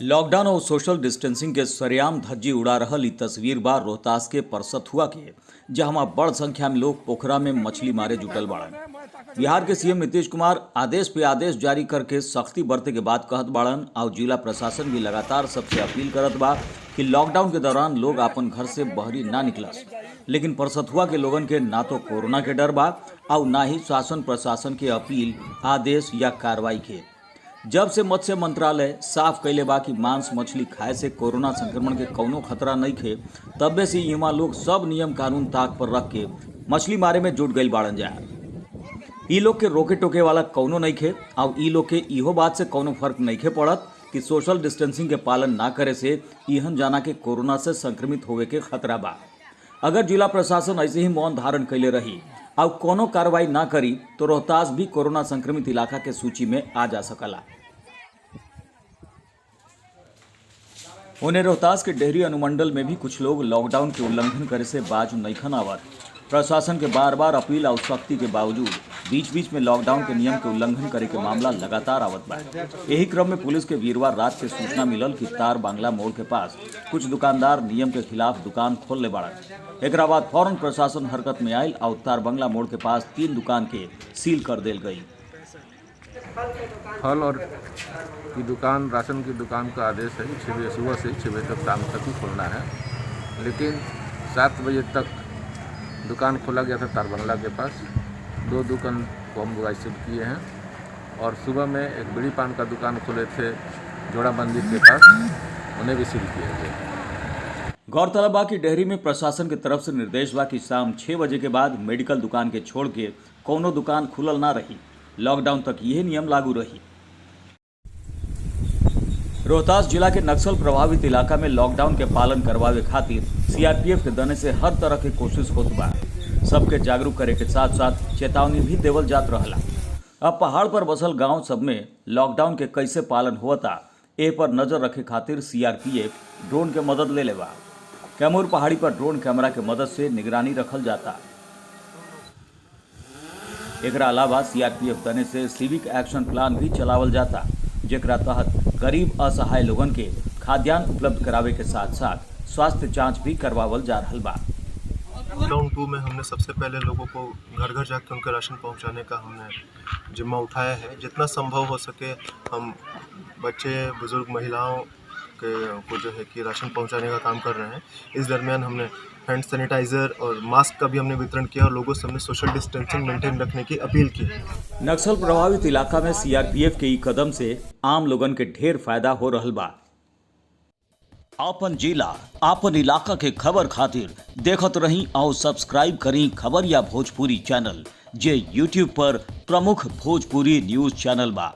Lockdown और social distancing के सरेआम धज्जी उड़ा रहल ई तस्वीर बा रोहतास के परसथुआ के, जहां बड़ संख्या में लोग पोखरा में मछली मारे जुटल बाड़न। बिहार के सीएम नीतीश कुमार आदेश पे आदेश जारी करके सख्ती बरते के बात कहत बाड़न और जिला प्रशासन भी लगातार सबसे अपील करत बा कि लॉकडाउन के दौरान लोग अपन घर से बहरी ना निकलस। लेकिन परसथुआ के लोगन के ना तो कोरोना के डर बा और ना ही शासन प्रशासन के अपील, आदेश या कार्रवाई के। जब से मत्स्य मंत्रालय साफ कैले बा कि मांस मछली खाए से कोरोना संक्रमण के कौनो खतरा नहीं खे, तबे से यहाँ लोग सब नियम कानून ताक पर रख के मछली मारे में जुट गई बाड़न जा। ई लोग के रोके टोके वाला कौनो नहीं खे और ई लोग के इहो बात से कौनो फर्क नहीं खे पड़त कि सोशल डिस्टेंसिंग के पालन ना करे से इहन जाना के कोरोना से संक्रमित होवे के खतरा बा। अगर जिला प्रशासन ऐसे ही मौन धारण कैले रही और कोनो कार्रवाई ना करी तो रोहतास भी कोरोना संक्रमित इलाका के सूची में आ जा सकला। उन्हें रोहतास के डेहरी अनुमंडल में भी कुछ लोग लॉकडाउन के उल्लंघन करे से बाज नइखन आवत। प्रशासन के बार बार अपील और सख्ती के बावजूद बीच बीच में लॉकडाउन के नियम के उल्लंघन करे के मामला लगातार आवत बा। यही क्रम में पुलिस के वीरवार रात के सूचना मिलल कि तार बांग्ला मोड़ के पास कुछ दुकानदार नियम के खिलाफ दुकान खोलने बाड़न। एक बाद फौरन प्रशासन हरकत में आयल और तार बांग्ला मोड़ के पास 3 दुकान के सील कर देल गई। फल और की दुकान, राशन की दुकान का आदेश है 6 बजे सुबह से 6 बजे तक शाम तक ही खोलना है, लेकिन 7 बजे तक दुकान खोला गया था तार बंगला के पास। 2 दुकान को हम लोग सील किए हैं और सुबह में एक बीड़ी पान का दुकान खोले थे जोड़ा मंदिर के पास, उन्हें भी सील किए गए। गौरतलब बा कि डेहरी में प्रशासन की तरफ से निर्देश बा कि शाम 6 बजे के बाद मेडिकल दुकान के छोड़ के कोनो दुकान खुलल ना रही। लॉकडाउन तक यह नियम लागू रही। रोहतास जिला के नक्सल प्रभावित इलाका में लॉकडाउन के पालन करवावे खातिर सीआरपीएफ के दने से हर तरह की कोशिश होत बा। सबके जागरूक करे के साथ साथ चेतावनी भी देवल जात रहला। अब पहाड़ पर बसल गांव सब में लॉकडाउन के कैसे पालन होता ए पर नजर रखे खातिर सीआरपीएफ ड्रोन के मदद ले लेबा। कैमूर पहाड़ी पर ड्रोन कैमरा के मदद से निगरानी रखल जाता। एकरा अलावा सीआरपीएफ दने से सिविक एक्शन प्लान भी चलावल जाता, जेकरा तहत गरीब असहाय लोगन के खाद्यान्न उपलब्ध करावे के साथ साथ स्वास्थ्य जांच भी करवावल जा रहल बा। लॉकडाउन 2 में हमने सबसे पहले लोगों को घर घर जाकर उनका राशन पहुंचाने का हमने जिम्मा उठाया है। जितना संभव हो सके हम बच्चे, बुजुर्ग, महिलाओं को जो है कि राशन पहुंचाने का काम कर रहे हैं। इस दरमियान हमने हैंड सैनिटाइजर और मास्क का भी हमने वितरण किया और लोगों से हमने सोशल डिस्टेंसिंग मेंटेन रखने की अपील की। नक्सल प्रभावित इलाका में सीआरपीएफ के ई कदम से आम लोगन के ढेर फायदा हो रहल बा। आपन जिला आपन इलाका के खबर खातिर देखत रही और सब्सक्राइब करी खबरिया भोजपुरी चैनल, जे यूट्यूब पर प्रमुख भोजपुरी न्यूज चैनल बा।